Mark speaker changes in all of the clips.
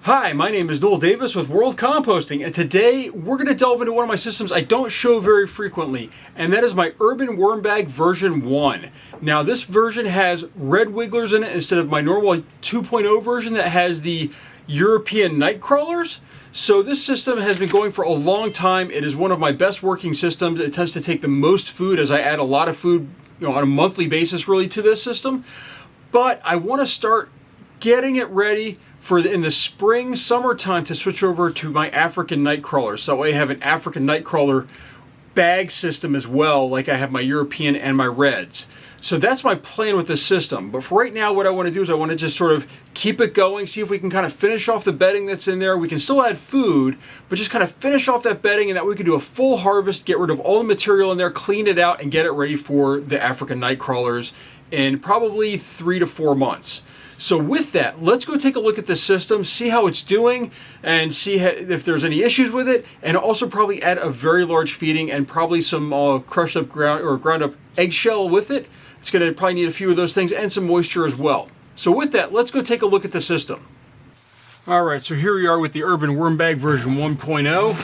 Speaker 1: Hi, my name is Noel Davis with World Composting, and today we're going to delve into one of my systems I don't show very frequently, and that is my Urban Worm Bag version 1. Now this version has red wigglers in it instead of my normal 2.0 version that has the European Nightcrawlers. So this system has been going for a long time. It is one of my best working systems. It tends to take the most food as I add a lot of food, on a monthly basis really to this system. But I want to start getting it ready for in the spring, summertime to switch over to my African Nightcrawlers. So I have an African Nightcrawler bag system as well, like I have my European and my Reds. So that's my plan with this system. But for right now, what I want to do is I want to just sort of keep it going, see if we can kind of finish off the bedding that's in there. We can still add food, but just kind of finish off that bedding, and that we can do a full harvest, get rid of all the material in there, clean it out, and get it ready for the African Nightcrawlers in probably 3 to 4 months. So with that, let's go take a look at the system, see how it's doing, and see if there's any issues with it, and also probably add a very large feeding and probably some crushed up ground up eggshell with it. It's going to probably need a few of those things and some moisture as well. So with that, let's go take a look at the system. Alright, so here we are with the Urban Worm Bag version 1.0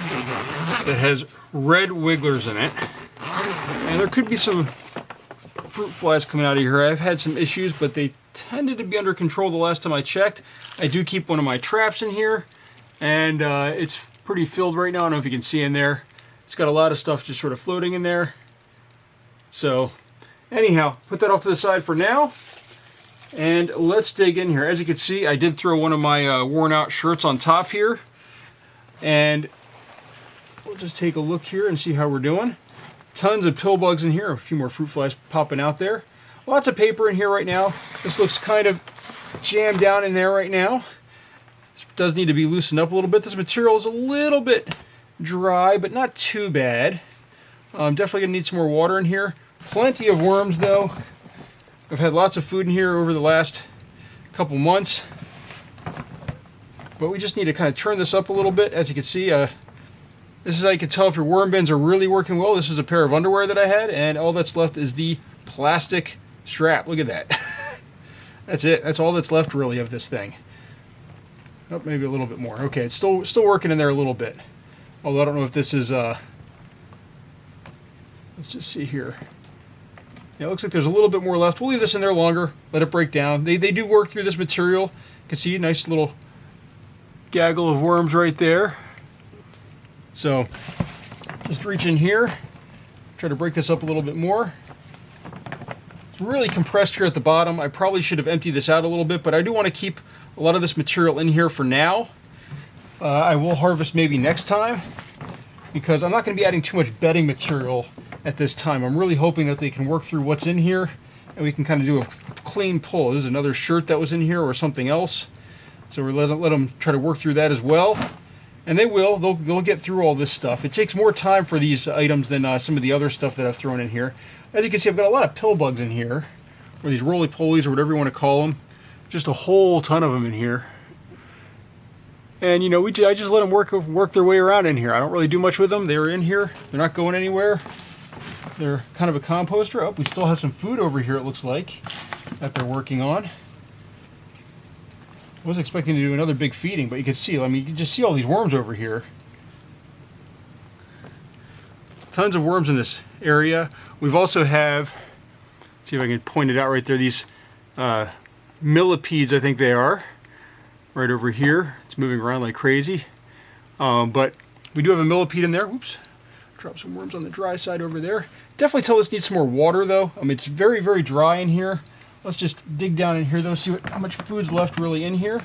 Speaker 1: that has red wigglers in it. And there could be some fruit flies coming out of here. I've had some issues, but they tended to be under control the last time I checked. I do keep one of my traps in here, and it's pretty filled right now. I don't know if you can see in there. It's got a lot of stuff just sort of floating in there. So anyhow, put that off to the side for now, and let's dig in here. As you can see, I did throw one of my worn out shirts on top here, and we'll just take a look here and see how we're doing. Tons of pill bugs in here, a few more fruit flies popping out there. Lots of paper in here right now. This looks kind of jammed down in there right now. This does need to be loosened up a little bit. This material is a little bit dry, but not too bad. Definitely gonna need some more water in here. Plenty of worms though. I've had lots of food in here over the last couple months. But we just need to kind of turn this up a little bit. As you can see, this is how you can tell if your worm bins are really working well. This is a pair of underwear that I had, and all that's left is the plastic strap. Look at that. That's it. That's all that's left really of this thing. Oh, maybe a little bit more. Okay, it's still working in there a little bit. Although I don't know if this is let's just see here. Yeah, it looks like there's a little bit more left. We'll leave this in there longer, let it break down. They do work through this material. You can see a nice little gaggle of worms right there. So just reach in here, try to break this up a little bit more. It's really compressed here at the bottom. I probably should have emptied this out a little bit, but I do want to keep a lot of this material in here for now. I will harvest maybe next time, because I'm not going to be adding too much bedding material at this time. I'm really hoping that they can work through what's in here, and we can kind of do a clean pull. This is another shirt that was in here or something else. So we're let them try to work through that as well. And they will. They'll get through all this stuff. It takes more time for these items than some of the other stuff that I've thrown in here. As you can see, I've got a lot of pill bugs in here, or these roly-polies, or whatever you want to call them. Just a whole ton of them in here. And you know, I just let them work their way around in here. I don't really do much with them. They're in here. They're not going anywhere. They're kind of a composter. Oh, we still have some food over here, it looks like, that they're working on. I was expecting to do another big feeding, but you can see, I mean, you can just see all these worms over here. Tons of worms in this area. We've also have, let's see if I can point it out right there, these millipedes, I think they are, right over here. It's moving around like crazy. But we do have a millipede in there. Oops. Drop some worms on the dry side over there. Definitely tell this needs some more water though. I mean, it's very, very dry in here. Let's just dig down in here though, see how much food's left really in here.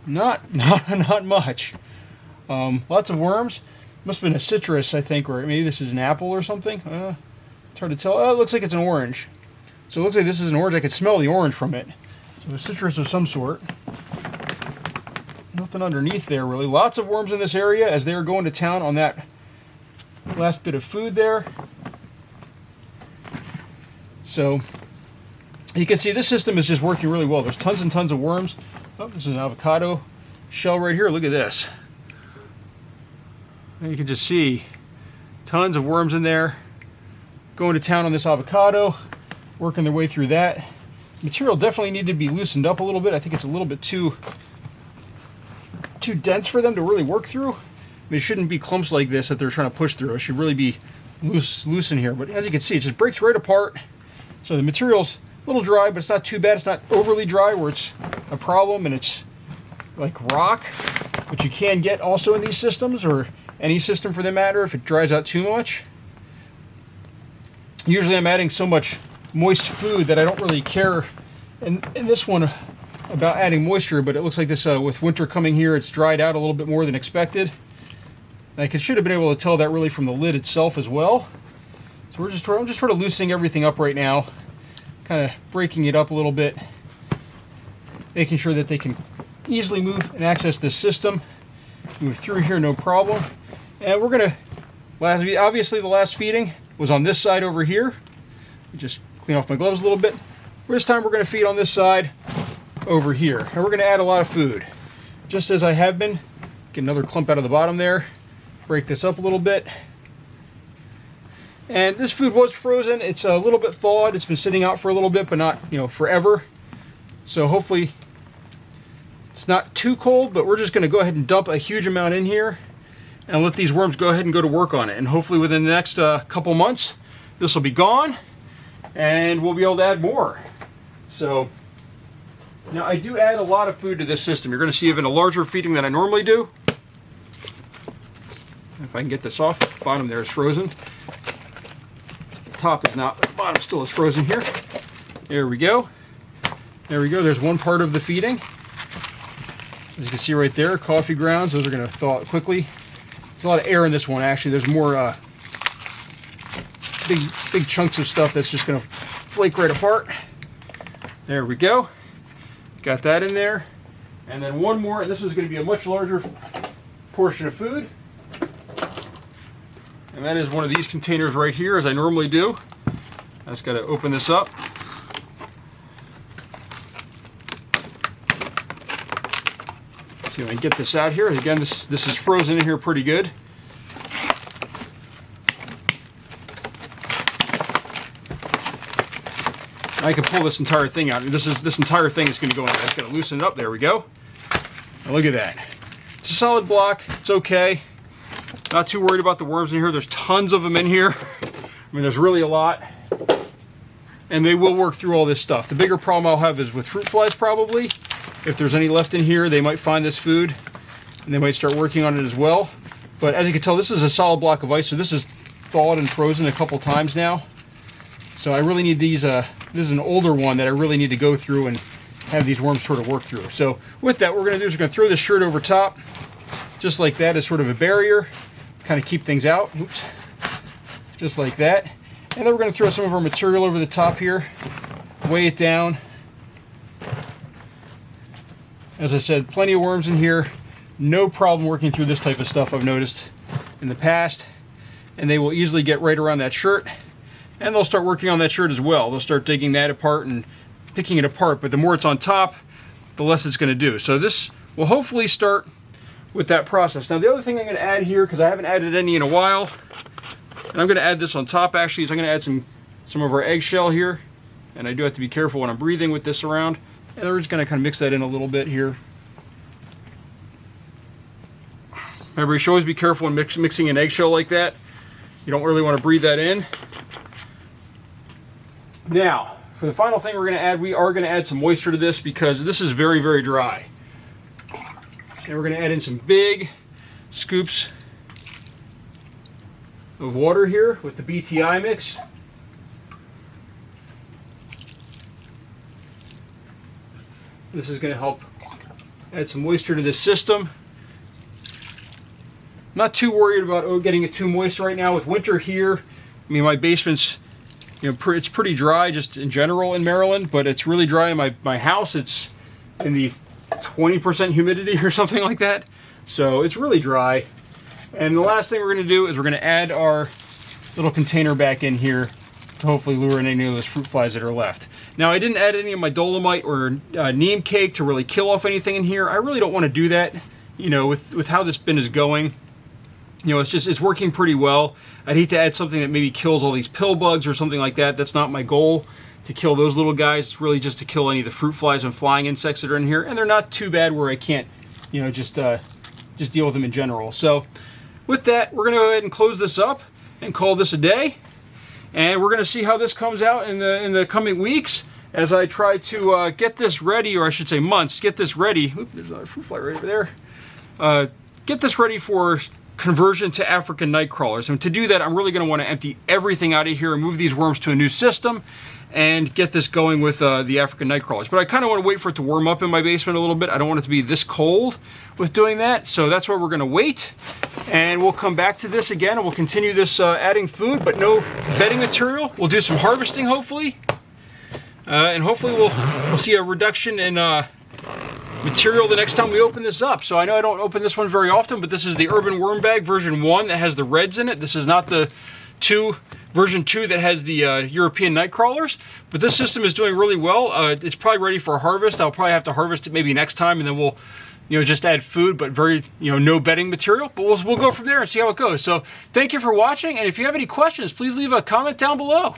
Speaker 1: Not much. Lots of worms. Must have been a citrus, I think, or maybe this is an apple or something. It's hard to tell. Oh, it looks like it's an orange. So it looks like this is an orange. I could smell the orange from it. So a citrus of some sort. Nothing underneath there, really. Lots of worms in this area as they are going to town on that last bit of food there. So you can see this system is just working really well. There's tons and tons of worms. Oh, this is an avocado shell right here. Look at this. And you can just see tons of worms in there. going to town on this avocado, working their way through that. Material definitely needed to be loosened up a little bit. I think it's a little bit too dense for them to really work through. I mean, it shouldn't be clumps like this that they're trying to push through. It should really be loose in here. But as you can see, it just breaks right apart. So the material's a little dry, but it's not too bad. It's not overly dry where it's a problem and it's like rock, which you can get also in these systems, or any system for that matter, if it dries out too much. Usually I'm adding so much moist food that I don't really care in this one about adding moisture, but it looks like this with winter coming here, it's dried out a little bit more than expected. And I should have been able to tell that really from the lid itself as well. So I'm just sort of loosening everything up right now, kind of breaking it up a little bit, making sure that they can easily move and access this system, move through here no problem. And we're gonna, obviously the last feeding was on this side over here. Just clean off my gloves a little bit. This time we're gonna feed on this side over here. And we're gonna add a lot of food, just as I have been. Get another clump out of the bottom there. Break this up a little bit. And this food was frozen. It's a little bit thawed. It's been sitting out for a little bit, but not, forever. So hopefully it's not too cold, but we're just gonna go ahead and dump a huge amount in here and let these worms go ahead and go to work on it. And hopefully within the next couple months, this will be gone and we'll be able to add more. So now I do add a lot of food to this system. You're gonna see even a larger feeding than I normally do. If I can get this off, the bottom there is frozen. The top is not, but the bottom still is frozen here. There we go. There we go, there's one part of the feeding. As you can see right there, coffee grounds, those are gonna thaw out quickly. There's a lot of air in this one actually. There's more big chunks of stuff that's just gonna flake right apart. There we go. Got that in there. And then one more, and this is gonna be a much larger portion of food. And that is one of these containers right here, as I normally do. I just gotta open this up. See if I can get this out here. Again, this is frozen in here pretty good. I can pull this entire thing out. This entire thing is going to go in there. I just got to loosen it up. There we go. Now look at that. It's a solid block. It's okay. Not too worried about the worms in here. There's tons of them in here. I mean, there's really a lot. And they will work through all this stuff. The bigger problem I'll have is with fruit flies probably. If there's any left in here, they might find this food and they might start working on it as well. But as you can tell, this is a solid block of ice, so this is thawed and frozen a couple times now. So I really need these, this is an older one that I really need to go through and have these worms sort of work through. So with that, what we're gonna do is we're gonna throw this shirt over top, just like that, as sort of a barrier, kind of keep things out. Oops. Just like that. And then we're gonna throw some of our material over the top here, weigh it down. As I said, plenty of worms in here. No problem working through this type of stuff, I've noticed in the past. And they will easily get right around that shirt. And they'll start working on that shirt as well. They'll start digging that apart and picking it apart. But the more it's on top, the less it's going to do. So this will hopefully start with that process. Now the other thing I'm going to add here, because I haven't added any in a while, and I'm going to add this on top actually, is I'm going to add some of our eggshell here. And I do have to be careful when I'm breathing with this around. And we're just going to kind of mix that in a little bit here. Remember, you should always be careful when mixing an eggshell like that. You don't really want to breathe that in. Now, for the final thing we're going to add, we are going to add some moisture to this because this is very, very dry. And we're going to add in some big scoops of water here with the BTI mix. This is going to help add some moisture to this system. Not too worried about getting it too moist right now with winter here. I mean, my basement's, it's pretty dry just in general in Maryland, but it's really dry in my house. It's in the 20% humidity or something like that. So it's really dry. And the last thing we're going to do is we're going to add our little container back in here to hopefully lure in any of those fruit flies that are left. Now, I didn't add any of my dolomite or neem cake to really kill off anything in here. I really don't want to do that, with how this bin is going. you know, it's working pretty well. I'd hate to add something that maybe kills all these pill bugs or something like that. That's not my goal, to kill those little guys. It's really just to kill any of the fruit flies and flying insects that are in here. And they're not too bad where I can't, you know, just deal with them in general. So with that, we're going to go ahead and close this up and call this a day. And we're going to see how this comes out in the coming weeks as I try to get this ready, or I should say months, get this ready. Oop, there's another fruit fly right over there. Get this ready for conversion to African Nightcrawlers. And to do that, I'm really going to want to empty everything out of here and move these worms to a new system and get this going with the African Nightcrawlers. But I kind of want to wait for it to warm up in my basement a little bit. I don't want it to be this cold with doing that. So that's why we're going to wait. And we'll come back to this again, and we'll continue this adding food, but no bedding material. We'll do some harvesting, hopefully. And hopefully we'll see a reduction in material the next time we open this up. So I know I don't open this one very often, but this is the Urban Worm Bag version 1 that has the reds in it. This is not the version 2 that has the European Nightcrawlers, but this system is doing really well. It's probably ready for harvest. I'll probably have to harvest it maybe next time, and then we'll, you know, just add food, but very, you know, no bedding material. But we'll go from there and see how it goes. So thank you for watching, and if you have any questions, please leave a comment down below.